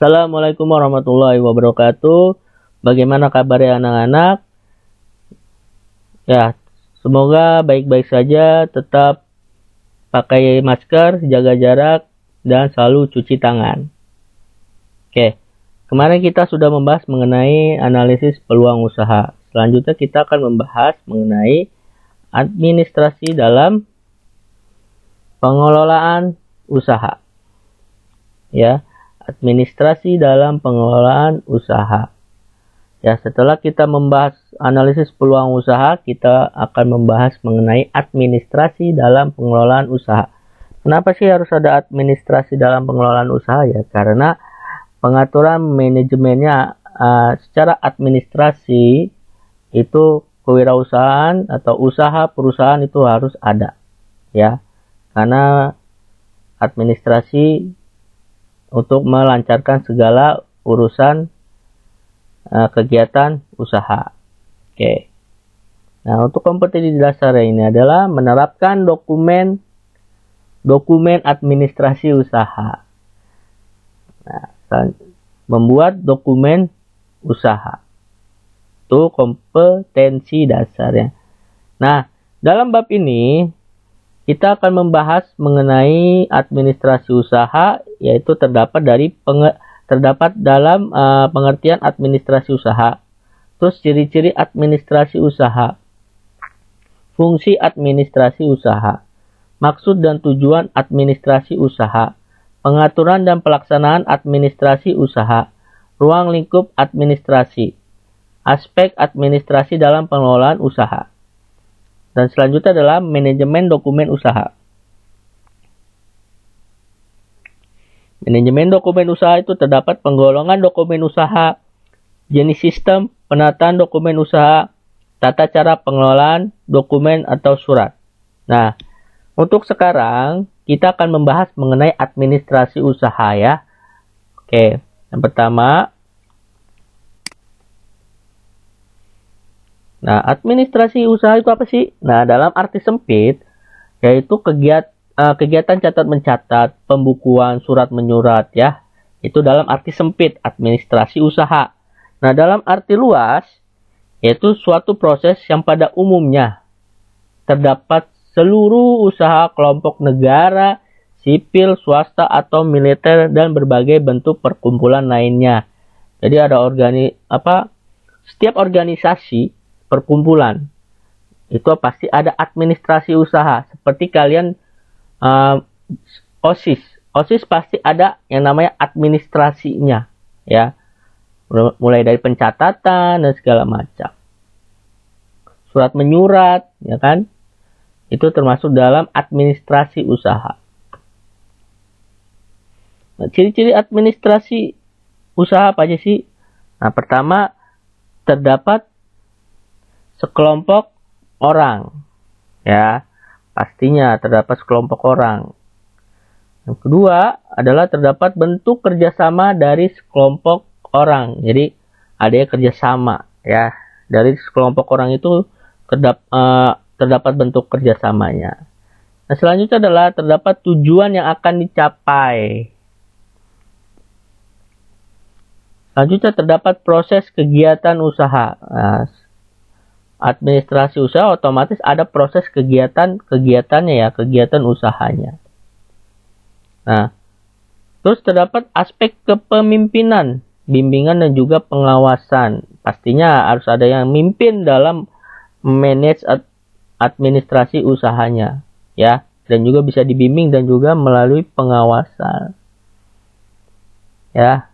Assalamualaikum warahmatullahi wabarakatuh. Bagaimana kabarnya anak-anak? Ya, semoga baik-baik saja, tetap pakai masker, jaga jarak, dan selalu cuci tangan. Oke, kemarin kita sudah membahas mengenai analisis peluang usaha. Selanjutnya kita akan membahas mengenai administrasi dalam pengelolaan usaha. Ya, administrasi dalam pengelolaan usaha. Ya, setelah kita membahas analisis peluang usaha, kita akan membahas mengenai administrasi dalam pengelolaan usaha. Kenapa sih harus ada administrasi dalam pengelolaan usaha? Ya, karena pengaturan manajemennya secara administrasi itu kewirausahaan atau usaha perusahaan itu harus ada. Ya, karena administrasi untuk melancarkan segala urusan kegiatan usaha. Oke. Nah, untuk kompetensi dasar ini adalah menerapkan dokumen administrasi usaha. Nah, membuat dokumen usaha. Itu kompetensi dasarnya. Nah, dalam bab ini kita akan membahas mengenai administrasi usaha, yaitu terdapat dalam pengertian administrasi usaha. Terus ciri-ciri administrasi usaha, fungsi administrasi usaha, maksud dan tujuan administrasi usaha, pengaturan dan pelaksanaan administrasi usaha, ruang lingkup administrasi, aspek administrasi dalam pengelolaan usaha. Dan selanjutnya adalah manajemen dokumen usaha. Manajemen dokumen usaha itu terdapat penggolongan dokumen usaha, jenis sistem, penataan dokumen usaha, tata cara pengelolaan dokumen atau surat. Nah, untuk sekarang kita akan membahas mengenai administrasi usaha ya. Oke, yang pertama. Nah, administrasi usaha itu apa sih? Nah, dalam arti sempit, yaitu kegiatan catat mencatat, pembukuan, surat menyurat ya. Itu dalam arti sempit, administrasi usaha. Nah, dalam arti luas, yaitu suatu proses yang pada umumnya terdapat seluruh usaha kelompok negara, sipil, swasta, atau militer, dan berbagai bentuk perkumpulan lainnya. Jadi ada setiap organisasi perkumpulan itu pasti ada administrasi usaha. Seperti kalian OSIS pasti ada yang namanya administrasinya ya, mulai dari pencatatan dan segala macam, surat menyurat ya kan, itu termasuk dalam administrasi usaha. Nah, ciri-ciri administrasi usaha apa aja sih? Nah, pertama, terdapat sekelompok orang ya, pastinya terdapat sekelompok orang. Yang kedua adalah terdapat bentuk kerjasama dari sekelompok orang. Jadi ada yang kerjasama ya, dari sekelompok orang itu terdapat bentuk kerjasamanya. Nah, selanjutnya adalah terdapat tujuan yang akan dicapai. Selanjutnya terdapat proses kegiatan usaha. Nah, administrasi usaha otomatis ada proses kegiatannya ya, kegiatan usahanya. Nah, terus terdapat aspek kepemimpinan, bimbingan dan juga pengawasan. Pastinya harus ada yang mimpin dalam manage administrasi usahanya ya, dan juga bisa dibimbing dan juga melalui pengawasan. Ya.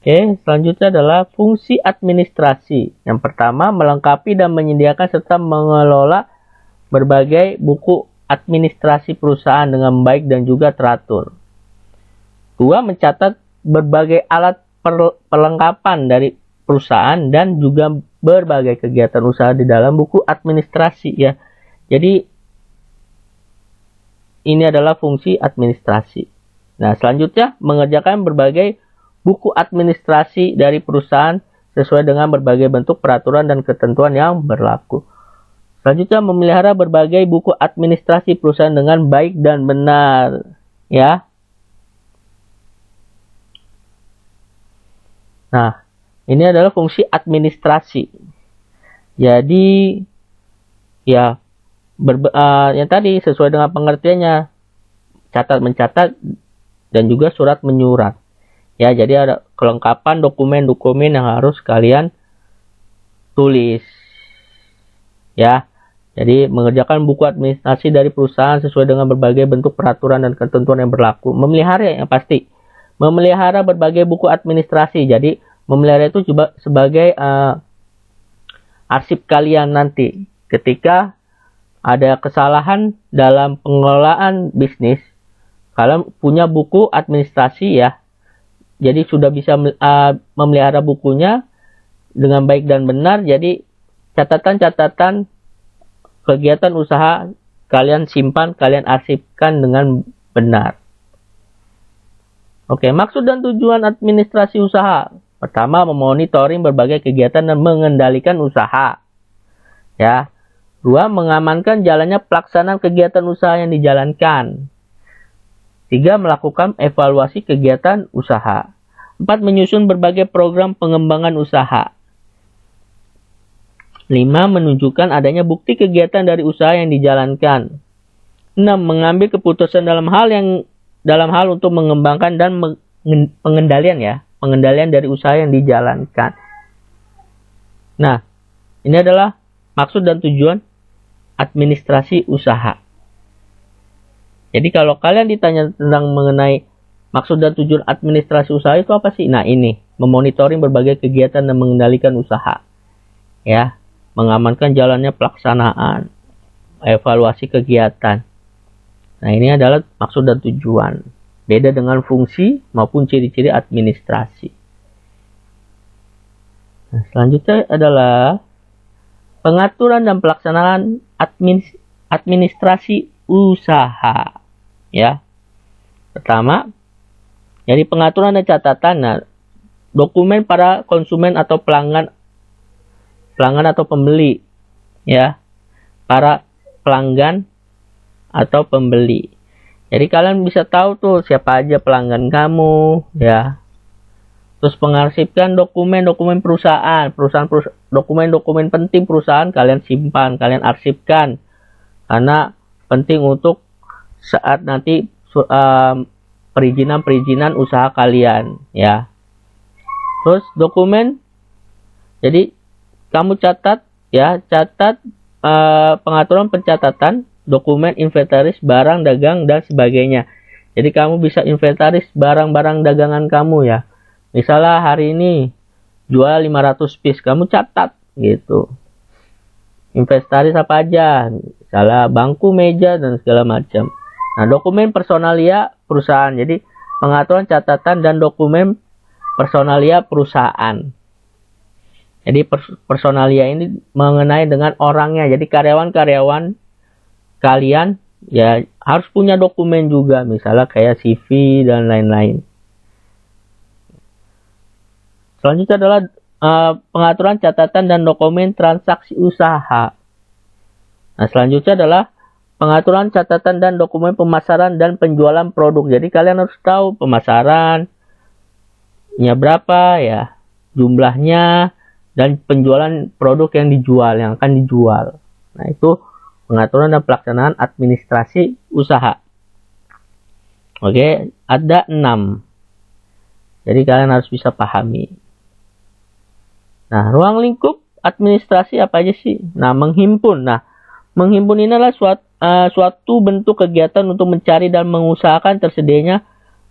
Oke, selanjutnya adalah fungsi administrasi. Yang pertama, melengkapi dan menyediakan serta mengelola berbagai buku administrasi perusahaan dengan baik dan juga teratur. Dua, mencatat berbagai alat perlengkapan dari perusahaan dan juga berbagai kegiatan usaha di dalam buku administrasi ya. Jadi ini adalah fungsi administrasi. Nah, selanjutnya mengerjakan berbagai buku administrasi dari perusahaan sesuai dengan berbagai bentuk peraturan dan ketentuan yang berlaku. Selanjutnya, memelihara berbagai buku administrasi perusahaan dengan baik dan benar. Ya. Nah, ini adalah fungsi administrasi. Jadi, ya, yang tadi sesuai dengan pengertiannya, catat mencatat dan juga surat menyurat. Ya, jadi ada kelengkapan dokumen-dokumen yang harus kalian tulis. Ya, jadi mengerjakan buku administrasi dari perusahaan sesuai dengan berbagai bentuk peraturan dan ketentuan yang berlaku. Memelihara yang pasti. Memelihara berbagai buku administrasi. Jadi memelihara itu juga sebagai arsip kalian nanti. Ketika ada kesalahan dalam pengelolaan bisnis, kalian punya buku administrasi ya. Jadi sudah bisa memelihara bukunya dengan baik dan benar. Jadi catatan-catatan kegiatan usaha kalian simpan, kalian arsipkan dengan benar. Oke, maksud dan tujuan administrasi usaha. Pertama, memonitoring berbagai kegiatan dan mengendalikan usaha. Ya. Dua, mengamankan jalannya pelaksanaan kegiatan usaha yang dijalankan. Tiga, melakukan evaluasi kegiatan usaha. Empat, menyusun berbagai program pengembangan usaha. 5. Menunjukkan adanya bukti kegiatan dari usaha yang dijalankan. 6. Mengambil keputusan dalam hal untuk mengembangkan dan pengendalian dari usaha yang dijalankan. Nah, ini adalah maksud dan tujuan administrasi usaha. Jadi kalau kalian ditanya tentang mengenai maksud dan tujuan administrasi usaha itu apa sih? Nah, ini memonitoring berbagai kegiatan dan mengendalikan usaha. Ya. Mengamankan jalannya pelaksanaan, evaluasi kegiatan. Nah, ini adalah maksud dan tujuan. Beda dengan fungsi maupun ciri-ciri administrasi. Nah, selanjutnya adalah pengaturan dan pelaksanaan administrasi usaha. Ya. Pertama, jadi pengaturan dan catatan. Nah, dokumen para konsumen atau pelanggan atau pembeli, ya, para pelanggan atau pembeli. Jadi kalian bisa tahu tuh siapa aja pelanggan kamu, ya. Terus mengarsipkan dokumen-dokumen perusahaan, dokumen-dokumen penting perusahaan kalian simpan, kalian arsipkan, karena penting untuk saat nanti perizinan usaha kalian, ya. Terus dokumen, jadi kamu catat pengaturan pencatatan dokumen inventaris barang dagang dan sebagainya. Jadi kamu bisa inventaris barang-barang dagangan kamu ya. Misalnya hari ini jual 500 piece, kamu catat gitu. Inventaris apa aja? Misalnya bangku, meja dan segala macam. Nah, dokumen personalia perusahaan. Jadi pengaturan catatan dan dokumen personalia perusahaan. Jadi personalia ini mengenai dengan orangnya. Jadi karyawan-karyawan kalian ya harus punya dokumen juga. Misalnya kayak CV dan lain-lain. Selanjutnya adalah pengaturan catatan dan dokumen transaksi usaha. Nah, selanjutnya adalah pengaturan catatan dan dokumen pemasaran dan penjualan produk. Jadi kalian harus tahu pemasarannya berapa ya, jumlahnya, dan penjualan produk yang akan dijual. Nah, itu pengaturan dan pelaksanaan administrasi usaha. Oke, ada 6. Jadi kalian harus bisa pahami. Nah, ruang lingkup administrasi apa aja sih? Nah, menghimpun. Nah, menghimpun ini adalah suatu bentuk kegiatan untuk mencari dan mengusahakan tersedianya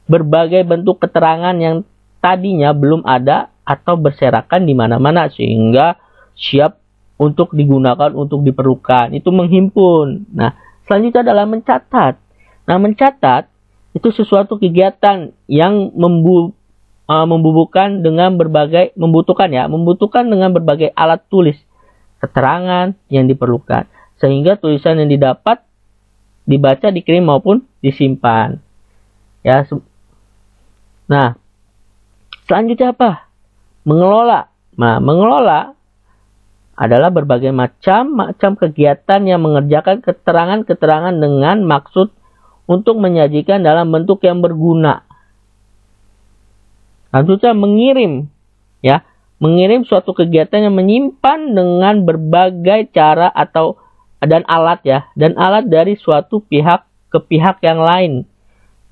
berbagai bentuk keterangan yang tadinya belum ada atau berserakan di mana-mana sehingga siap untuk digunakan, untuk diperlukan. Itu menghimpun. Nah, selanjutnya adalah mencatat. Nah, mencatat itu sesuatu kegiatan yang membutuhkan dengan berbagai alat tulis, keterangan yang diperlukan, sehingga tulisan yang didapat dibaca, dikirim maupun disimpan. Ya. Nah, selanjutnya apa? Mengelola. Nah, mengelola adalah berbagai macam kegiatan yang mengerjakan keterangan-keterangan dengan maksud untuk menyajikan dalam bentuk yang berguna. Selanjutnya mengirim. ya, mengirim suatu kegiatan yang menyimpan dengan berbagai cara atau dan alat ya, dan alat dari suatu pihak ke pihak yang lain.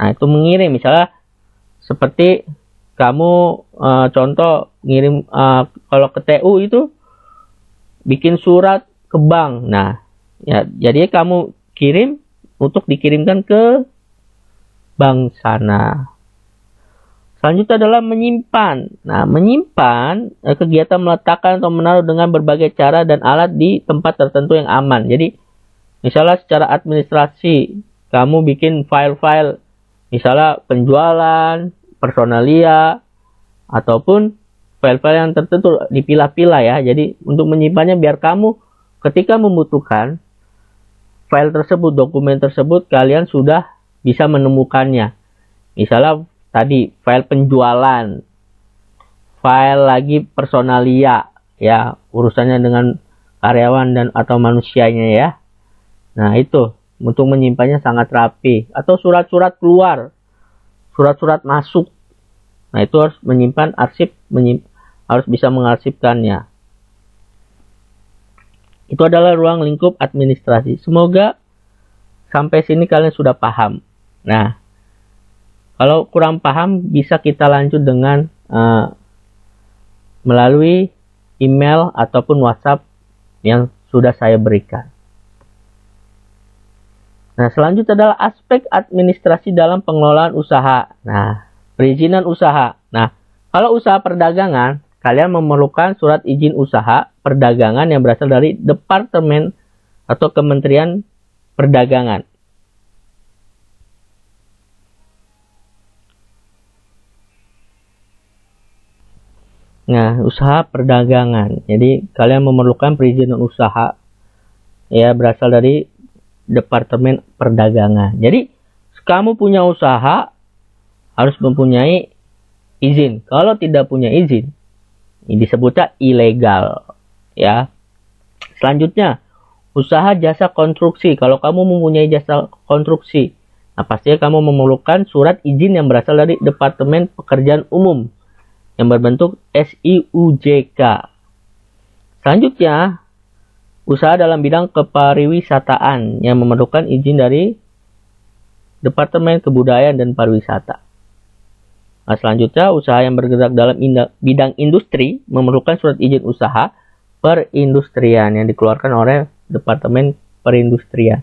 Nah, itu mengirim, misalnya seperti kamu contoh ngirim kalau ke TU itu bikin surat ke bank. Nah, ya, jadi kamu kirim untuk dikirimkan ke bank sana. Selanjutnya adalah menyimpan. Nah, menyimpan kegiatan meletakkan atau menaruh dengan berbagai cara dan alat di tempat tertentu yang aman. Jadi, misalnya secara administrasi, kamu bikin file-file, misalnya penjualan, personalia, ataupun file-file yang tertentu dipilah-pilah ya. Jadi, untuk menyimpannya biar kamu ketika membutuhkan file tersebut, dokumen tersebut, kalian sudah bisa menemukannya. Misalnya tadi file penjualan, file lagi personalia, ya urusannya dengan karyawan dan atau manusianya ya. Nah itu untuk menyimpannya sangat rapi. Atau surat-surat keluar, surat-surat masuk. Nah itu harus menyimpan arsip, harus bisa mengarsipkannya. Itu adalah ruang lingkup administrasi. Semoga sampai sini kalian sudah paham. Nah, kalau kurang paham bisa kita lanjut dengan melalui email ataupun WhatsApp yang sudah saya berikan. Nah, selanjutnya adalah aspek administrasi dalam pengelolaan usaha. Nah, perizinan usaha. Nah, kalau usaha perdagangan, kalian memerlukan surat izin usaha perdagangan yang berasal dari Departemen atau Kementerian Perdagangan. Nah, usaha perdagangan. Jadi, kalian memerlukan perizinan usaha ya berasal dari Departemen Perdagangan. Jadi, kamu punya usaha harus mempunyai izin. Kalau tidak punya izin, ini disebutnya ilegal ya. Selanjutnya, usaha jasa konstruksi. Kalau kamu mempunyai jasa konstruksi, nah pastinya kamu memerlukan surat izin yang berasal dari Departemen Pekerjaan Umum yang berbentuk SIUJK. Selanjutnya, usaha dalam bidang kepariwisataan yang memerlukan izin dari Departemen Kebudayaan dan Pariwisata. Nah, selanjutnya, usaha yang bergerak dalam bidang industri memerlukan surat izin usaha perindustrian yang dikeluarkan oleh Departemen Perindustrian.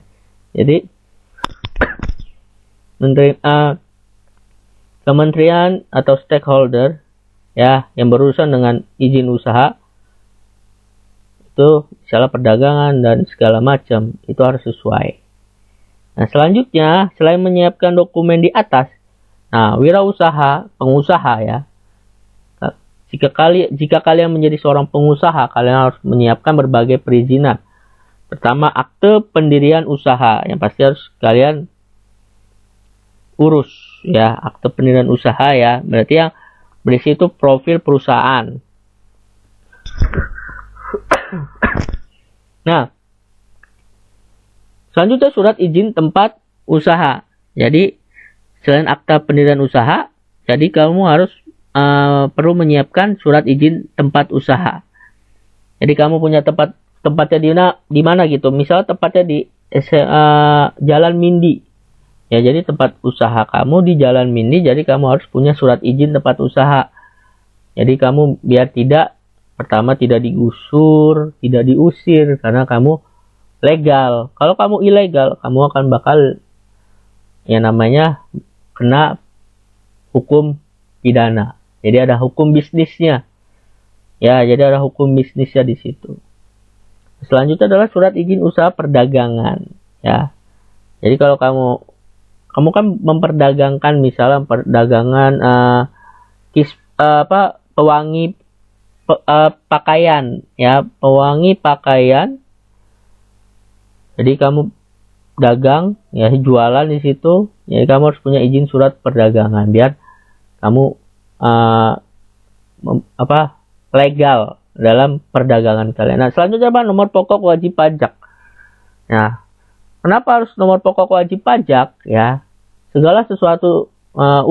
Jadi, kementerian atau stakeholder ya yang berurusan dengan izin usaha itu misalnya perdagangan dan segala macam itu harus sesuai. Nah, selanjutnya selain menyiapkan dokumen di atas, nah wirausaha, pengusaha ya. Jika kalian menjadi seorang pengusaha, kalian harus menyiapkan berbagai perizinan. Pertama, akte pendirian usaha yang pasti harus kalian urus ya, akte pendirian usaha ya. Berarti yang berisi itu profil perusahaan. Nah, selanjutnya surat izin tempat usaha. Jadi, selain akta pendirian usaha, jadi kamu harus perlu menyiapkan surat izin tempat usaha. Jadi kamu punya tempatnya di mana gitu. Misalnya tempatnya di Jalan Mindi. Ya, jadi tempat usaha kamu di Jalan Mindi, jadi kamu harus punya surat izin tempat usaha. Jadi kamu biar pertama tidak digusur, tidak diusir, karena kamu legal. Kalau kamu ilegal, kamu akan bakal yang namanya kena hukum pidana. Jadi ada hukum bisnisnya. Ya, jadi ada hukum bisnisnya di situ. Selanjutnya adalah surat izin usaha perdagangan. Ya, jadi kalau kamu kan memperdagangkan misalnya perdagangan pewangi pakaian ya, pewangi pakaian. Jadi kamu dagang ya, jualan di situ, ya kamu harus punya izin surat perdagangan biar kamu legal dalam perdagangan kalian. Nah, selanjutnya nomor pokok wajib pajak. Nah, kenapa harus nomor pokok wajib pajak ya? Segala sesuatu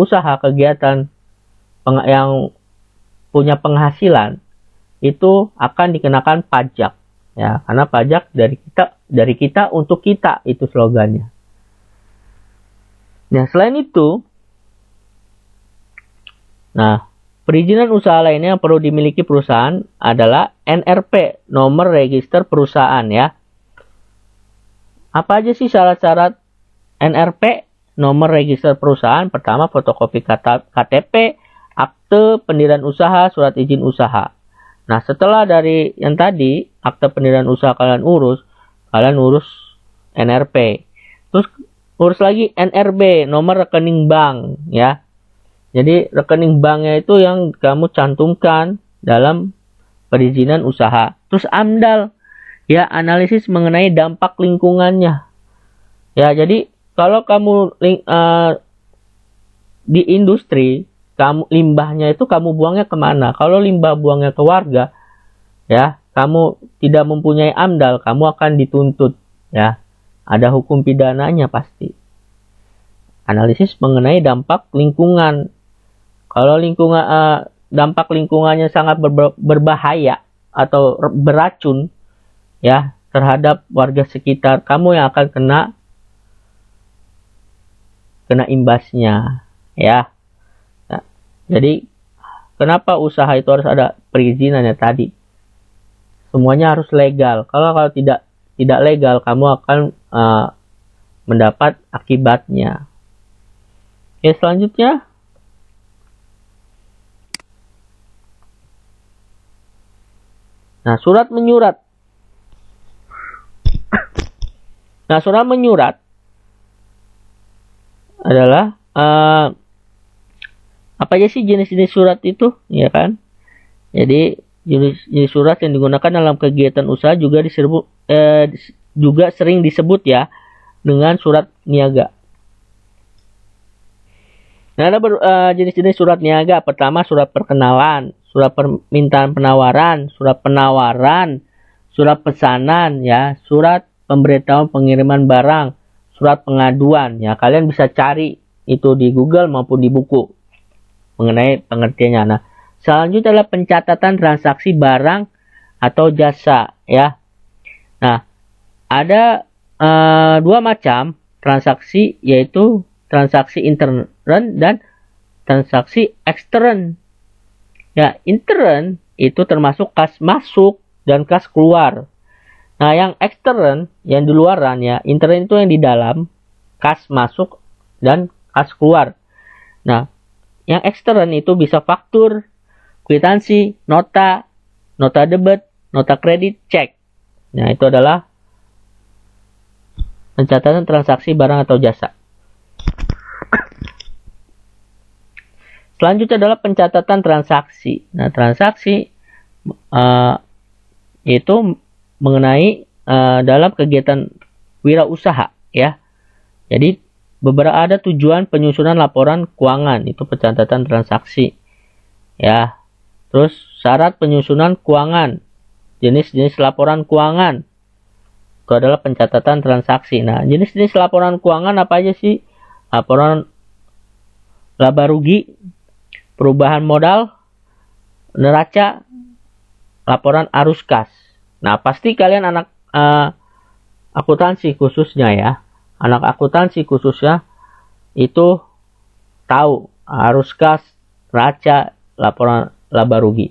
usaha kegiatan yang punya penghasilan itu akan dikenakan pajak, ya, karena pajak dari kita untuk kita, itu slogannya. Nah, selain itu, perizinan usaha lainnya yang perlu dimiliki perusahaan adalah NRP, nomor register perusahaan, ya. Apa aja sih syarat-syarat NRP, nomor register perusahaan? Pertama, fotokopi KTP, akte pendirian usaha, surat izin usaha. Nah, setelah dari yang tadi, akte pendirian usaha kalian urus NRP. Terus urus lagi NRB, nomor rekening bank, ya. Jadi rekening banknya itu yang kamu cantumkan dalam perizinan usaha. Terus AMDAL, ya, analisis mengenai dampak lingkungannya. Ya, jadi kalau kamu di industri, limbahnya itu kamu buangnya kemana? Kalau limbah buangnya ke warga, ya, kamu tidak mempunyai AMDAL, kamu akan dituntut, ya. Ada hukum pidananya pasti. Analisis mengenai dampak lingkungan. Kalau dampak lingkungannya sangat berbahaya atau beracun, ya, terhadap warga sekitar, kamu yang akan kena imbasnya, ya. Nah, jadi kenapa usaha itu harus ada perizinannya tadi? Semuanya harus legal. Kalau tidak legal, kamu akan mendapat akibatnya. Oke, selanjutnya. Nah, surat menyurat. Nah, surat menyurat adalah apa aja sih jenis-jenis surat itu, ya kan? Jadi jenis surat yang digunakan dalam kegiatan usaha juga sering disebut, ya, dengan surat niaga. Nah, ada jenis-jenis surat niaga. Pertama, surat perkenalan, surat permintaan penawaran, surat penawaran, surat pesanan, ya, surat pemberitahuan pengiriman barang, surat pengaduan, ya. Kalian bisa cari itu di Google maupun di buku mengenai pengertiannya. Nah, selanjutnya adalah pencatatan transaksi barang atau jasa, ya. Nah, ada dua macam transaksi, yaitu transaksi intern dan transaksi ekstern. Ya, intern itu termasuk kas masuk dan kas keluar. Nah, yang ekstern, yang di luaran, ya, intern itu yang di dalam, kas masuk dan kas keluar. Nah, yang ekstern itu bisa faktur, kwitansi, nota debit, nota kredit, cek. Nah, itu adalah pencatatan transaksi barang atau jasa. Selanjutnya adalah pencatatan transaksi. Nah, transaksi itu mengenai dalam kegiatan wirausaha, ya. Jadi ada tujuan penyusunan laporan keuangan, itu pencatatan transaksi, ya. Terus syarat penyusunan keuangan, jenis-jenis laporan keuangan, itu adalah pencatatan transaksi. Nah, jenis-jenis laporan keuangan apa aja sih? Laporan laba rugi, perubahan modal, neraca, laporan arus kas. Nah, pasti kalian anak akuntansi khususnya, ya. Anak akuntansi khususnya itu tahu arus kas, neraca, laporan laba rugi.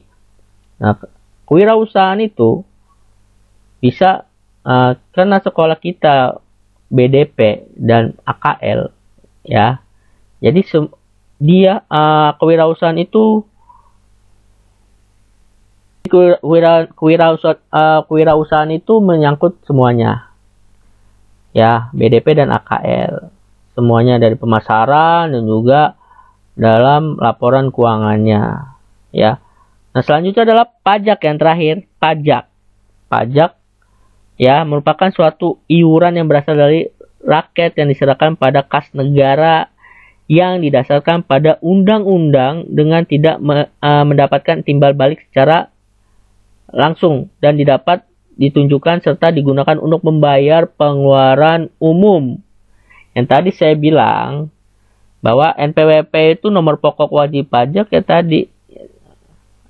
Nah, kewirausahaan itu bisa karena sekolah kita BDP dan AKL, ya. Jadi kewirausahaan itu kewirausahaan itu menyangkut semuanya, ya, BDP dan AKL, semuanya dari pemasaran dan juga dalam laporan keuangannya, ya. Nah, selanjutnya adalah pajak yang terakhir. Pajak, ya, merupakan suatu iuran yang berasal dari rakyat yang diserahkan pada kas negara yang didasarkan pada undang-undang dengan tidak mendapatkan timbal balik secara langsung dan ditunjukkan serta digunakan untuk membayar pengeluaran umum. Yang tadi saya bilang bahwa NPWP itu nomor pokok wajib pajak, ya, tadi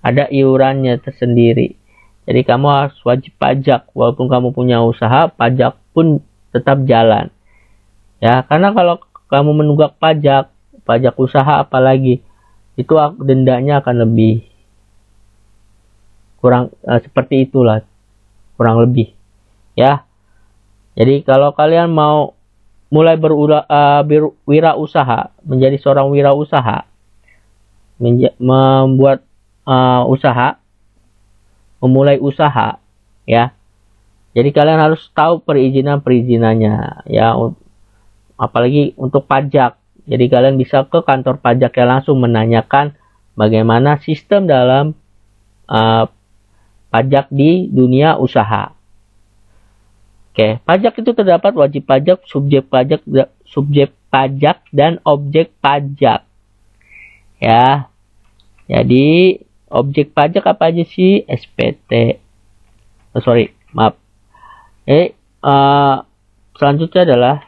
ada iurannya tersendiri. Jadi kamu harus wajib pajak, walaupun kamu punya usaha, pajak pun tetap jalan. Ya, karena kalau kamu menunggak pajak usaha apalagi, itu dendanya akan lebih kurang seperti itulah, kurang lebih. Ya. Jadi kalau kalian mau mulai berwirausaha, menjadi seorang wirausaha, membuat usaha, memulai usaha, ya. Jadi kalian harus tahu perizinannya, ya. Apalagi untuk pajak. Jadi kalian bisa ke kantor pajak ya, langsung menanyakan bagaimana sistem dalam pajak di dunia usaha. Oke, pajak itu terdapat wajib pajak, subjek pajak dan objek pajak. Ya. Jadi objek pajak apa aja sih? SPT. Selanjutnya adalah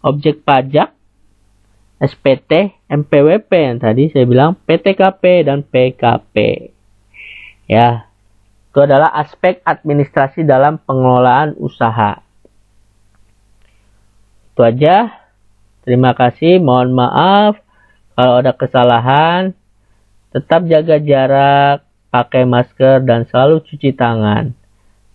objek pajak, SPT, MPWP yang tadi saya bilang, PTKP dan PKP. Ya, itu adalah aspek administrasi dalam pengelolaan usaha. Itu aja. Terima kasih. Mohon maaf kalau ada kesalahan. Tetap jaga jarak, pakai masker, dan selalu cuci tangan.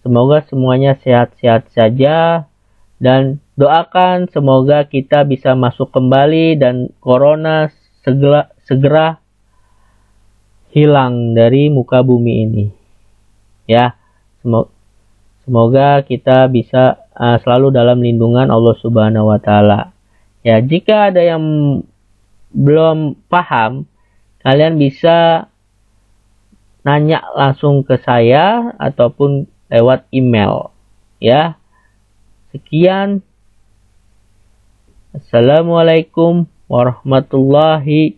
Semoga semuanya sehat-sehat saja. Dan doakan semoga kita bisa masuk kembali dan corona segera hilang dari muka bumi ini. Ya, semoga kita bisa selalu dalam lindungan Allah Subhanahu wa Ta'ala. Ya, jika ada yang belum paham, kalian bisa nanya langsung ke saya ataupun lewat email. Ya, sekian. Assalamualaikum warahmatullahi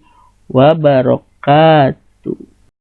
wabarakatuh.